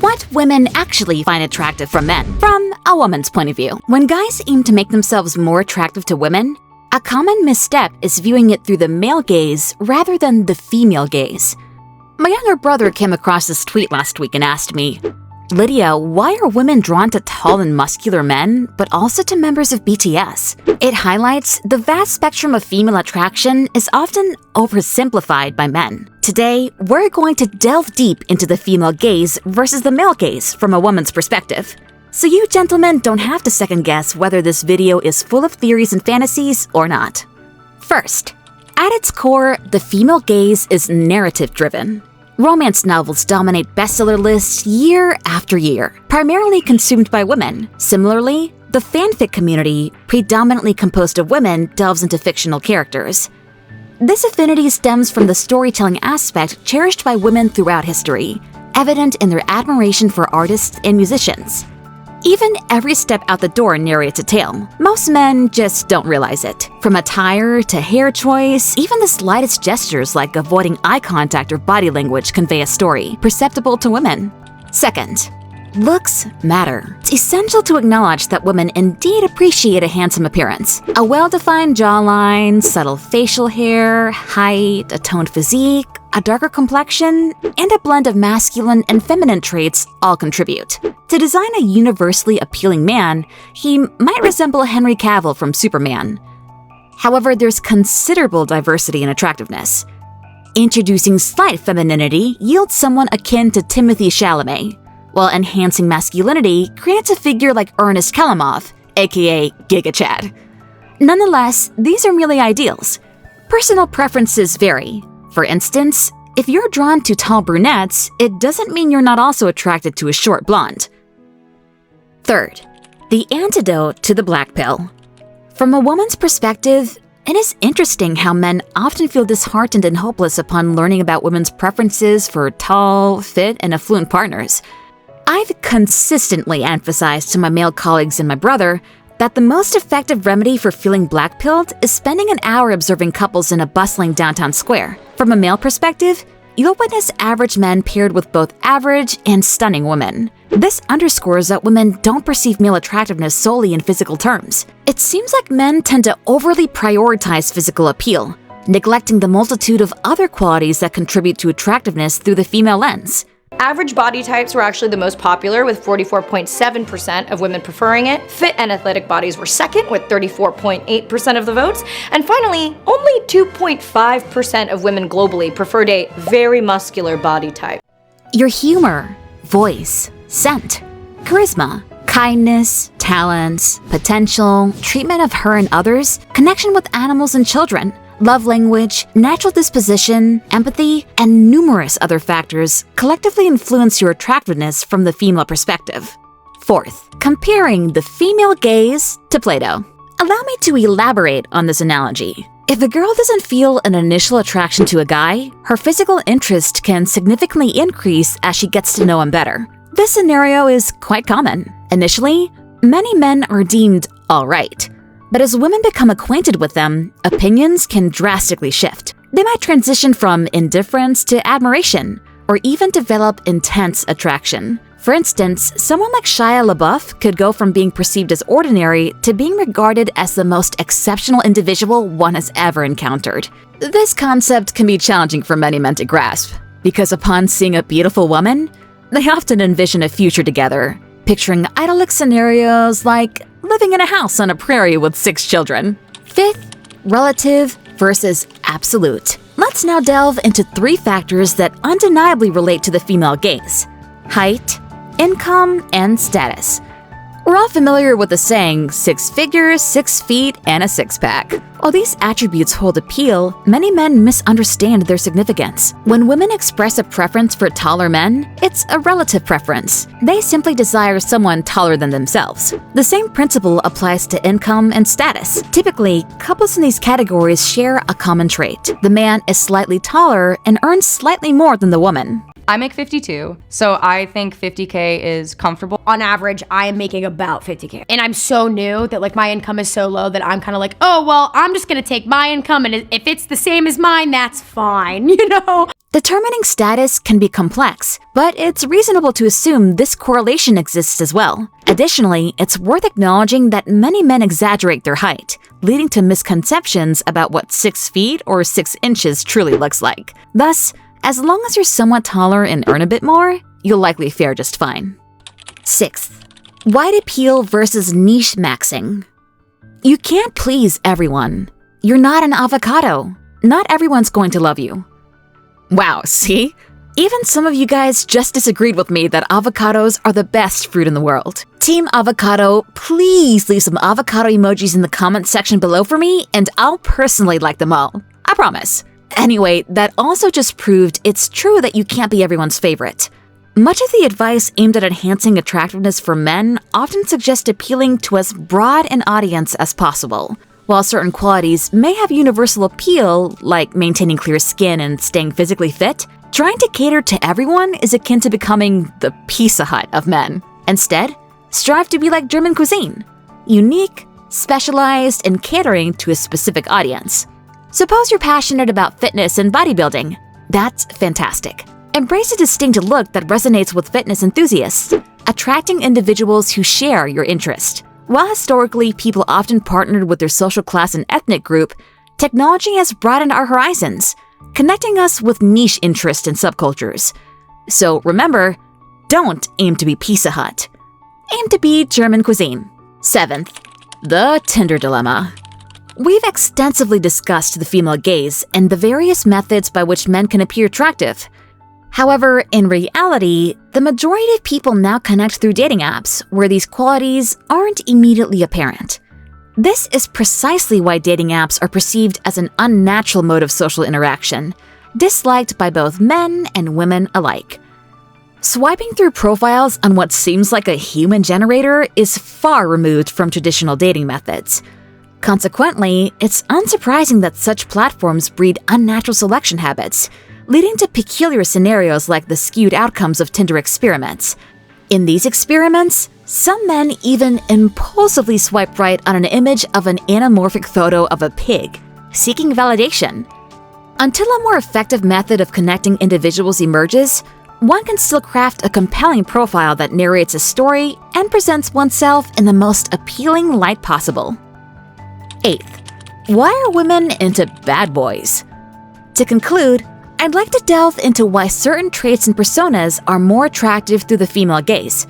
What women actually find attractive from men, from a woman's point of view. When guys aim to make themselves more attractive to women, a common misstep is viewing it through the male gaze rather than the female gaze. My younger brother came across this tweet last week and asked me, "Lydia, why are women drawn to tall and muscular men, but also to members of BTS?" It highlights the vast spectrum of female attraction is often oversimplified by men. Today, we're going to delve deep into the female gaze versus the male gaze from a woman's perspective. So you gentlemen don't have to second guess whether this video is full of theories and fantasies or not. First, at its core, the female gaze is narrative-driven. Romance novels dominate bestseller lists year after year, primarily consumed by women. Similarly, the fanfic community, predominantly composed of women, delves into fictional characters. This affinity stems from the storytelling aspect cherished by women throughout history, evident in their admiration for artists and musicians. Even every step out the door narrates a tale. Most men just don't realize it. From attire to hair choice, even the slightest gestures like avoiding eye contact or body language convey a story, perceptible to women. Second, looks matter. It's essential to acknowledge that women indeed appreciate a handsome appearance. A well-defined jawline, subtle facial hair, height, a toned physique, a darker complexion, and a blend of masculine and feminine traits all contribute. To design a universally appealing man, he might resemble Henry Cavill from Superman. However, there's considerable diversity in attractiveness. Introducing slight femininity yields someone akin to Timothée Chalamet, while enhancing masculinity creates a figure like Ernest Kalimov, aka Giga Chad. Nonetheless, these are merely ideals. Personal preferences vary. For instance, if you're drawn to tall brunettes, it doesn't mean you're not also attracted to a short blonde. Third, the antidote to the black pill. From a woman's perspective, it is interesting how men often feel disheartened and hopeless upon learning about women's preferences for tall, fit, and affluent partners. I've consistently emphasized to my male colleagues and my brother that the most effective remedy for feeling blackpilled is spending an hour observing couples in a bustling downtown square. From a male perspective, you'll witness average men paired with both average and stunning women. This underscores that women don't perceive male attractiveness solely in physical terms. It seems like men tend to overly prioritize physical appeal, neglecting the multitude of other qualities that contribute to attractiveness through the female lens. Average body types were actually the most popular, with 44.7% of women preferring it. Fit and athletic bodies were second, with 34.8% of the votes. And finally, only 2.5% of women globally preferred a very muscular body type. Your humor, voice, scent, charisma, kindness, talents, potential, treatment of her and others, connection with animals and children, love language, natural disposition, empathy, and numerous other factors collectively influence your attractiveness from the female perspective. Fourth, comparing the female gaze to Play-Doh. Allow me to elaborate on this analogy. If a girl doesn't feel an initial attraction to a guy, her physical interest can significantly increase as she gets to know him better. This scenario is quite common. Initially, many men are deemed all right. But as women become acquainted with them, opinions can drastically shift. They might transition from indifference to admiration, or even develop intense attraction. For instance, someone like Shia LaBeouf could go from being perceived as ordinary to being regarded as the most exceptional individual one has ever encountered. This concept can be challenging for many men to grasp, because upon seeing a beautiful woman, they often envision a future together, picturing idyllic scenarios like living in a house on a prairie with 6 children. Fifth, relative versus absolute. Let's now delve into 3 factors that undeniably relate to the female gaze: height, income, and status. We're all familiar with the saying, 6 figures, 6 feet, and a six-pack. While these attributes hold appeal, many men misunderstand their significance. When women express a preference for taller men, it's a relative preference. They simply desire someone taller than themselves. The same principle applies to income and status. Typically, couples in these categories share a common trait. The man is slightly taller and earns slightly more than the woman. I make 52, so I think 50K is comfortable. On average, I am making about 50K. And I'm so new that like my income is so low that I'm kind of like, oh, well, I'm just gonna take my income, and if it's the same as mine, that's fine, you know? Determining status can be complex, but it's reasonable to assume this correlation exists as well. Additionally, it's worth acknowledging that many men exaggerate their height, leading to misconceptions about what 6 feet or 6 inches truly looks like. Thus, as long as you're somewhat taller and earn a bit more, you'll likely fare just fine. 6th, wide appeal versus niche maxing. You can't please everyone. You're not an avocado. Not everyone's going to love you. Wow, see? Even some of you guys just disagreed with me that avocados are the best fruit in the world. Team Avocado, please leave some avocado emojis in the comment section below for me, and I'll personally like them all. I promise. Anyway, that also just proved it's true that you can't be everyone's favorite. Much of the advice aimed at enhancing attractiveness for men often suggests appealing to as broad an audience as possible. While certain qualities may have universal appeal, like maintaining clear skin and staying physically fit, trying to cater to everyone is akin to becoming the Pizza Hut of men. Instead, strive to be like German cuisine, unique, specialized, and catering to a specific audience. Suppose you're passionate about fitness and bodybuilding. That's fantastic. Embrace a distinct look that resonates with fitness enthusiasts, attracting individuals who share your interest. While historically people often partnered with their social class and ethnic group, technology has broadened our horizons, connecting us with niche interests and subcultures. So remember, don't aim to be Pizza Hut. Aim to be German cuisine. 7th, the Tinder Dilemma. We've extensively discussed the female gaze and the various methods by which men can appear attractive. However, in reality, the majority of people now connect through dating apps where these qualities aren't immediately apparent. This is precisely why dating apps are perceived as an unnatural mode of social interaction, disliked by both men and women alike. Swiping through profiles on what seems like a human generator is far removed from traditional dating methods. Consequently, it's unsurprising that such platforms breed unnatural selection habits, leading to peculiar scenarios like the skewed outcomes of Tinder experiments. In these experiments, some men even impulsively swipe right on an image of an anamorphic photo of a pig, seeking validation. Until a more effective method of connecting individuals emerges, one can still craft a compelling profile that narrates a story and presents oneself in the most appealing light possible. 8th, why are women into bad boys? To conclude, I'd like to delve into why certain traits and personas are more attractive through the female gaze.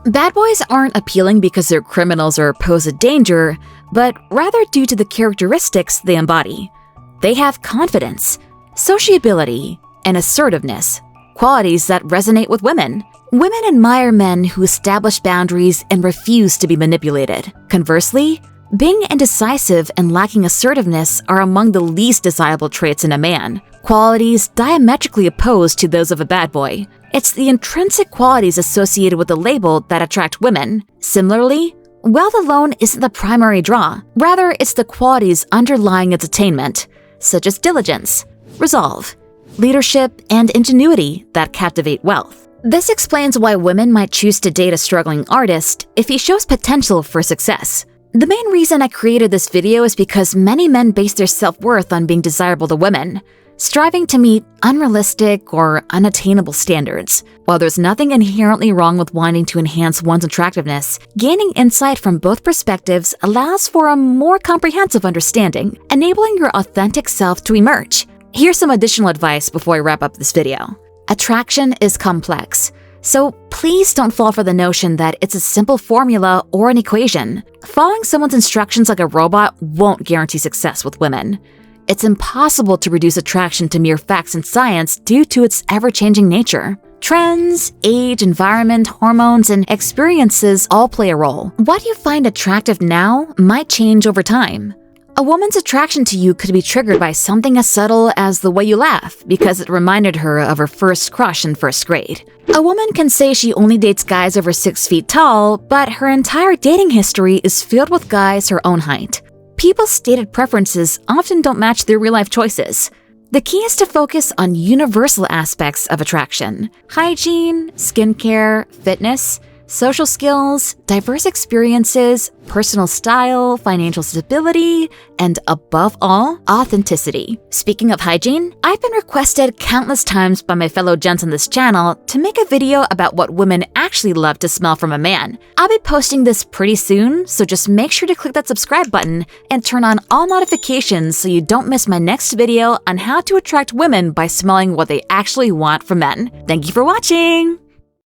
Bad boys aren't appealing because they're criminals or pose a danger, but rather due to the characteristics they embody. They have confidence, sociability, and assertiveness, qualities that resonate with women. Women admire men who establish boundaries and refuse to be manipulated. Conversely, being indecisive and lacking assertiveness are among the least desirable traits in a man, qualities diametrically opposed to those of a bad boy. It's the intrinsic qualities associated with the label that attract women. Similarly, wealth alone isn't the primary draw. Rather, it's the qualities underlying its attainment, such as diligence, resolve, leadership, and ingenuity that captivate wealth. This explains why women might choose to date a struggling artist if he shows potential for success. The main reason I created this video is because many men base their self-worth on being desirable to women, striving to meet unrealistic or unattainable standards. While there's nothing inherently wrong with wanting to enhance one's attractiveness, gaining insight from both perspectives allows for a more comprehensive understanding, enabling your authentic self to emerge. Here's some additional advice before I wrap up this video. Attraction is complex, so please don't fall for the notion that it's a simple formula or an equation. Following someone's instructions like a robot won't guarantee success with women. It's impossible to reduce attraction to mere facts and science due to its ever-changing nature. Trends, age, environment, hormones, and experiences all play a role. What you find attractive now might change over time. A woman's attraction to you could be triggered by something as subtle as the way you laugh because it reminded her of her first crush in first grade. A woman can say she only dates guys over 6 feet tall, but her entire dating history is filled with guys her own height. People's stated preferences often don't match their real-life choices. The key is to focus on universal aspects of attraction: hygiene, skincare, fitness, social skills, diverse experiences, personal style, financial stability, and above all, authenticity. Speaking of hygiene, I've been requested countless times by my fellow gents on this channel to make a video about what women actually love to smell from a man. I'll be posting this pretty soon, so just make sure to click that subscribe button and turn on all notifications so you don't miss my next video on how to attract women by smelling what they actually want from men. Thank you for watching!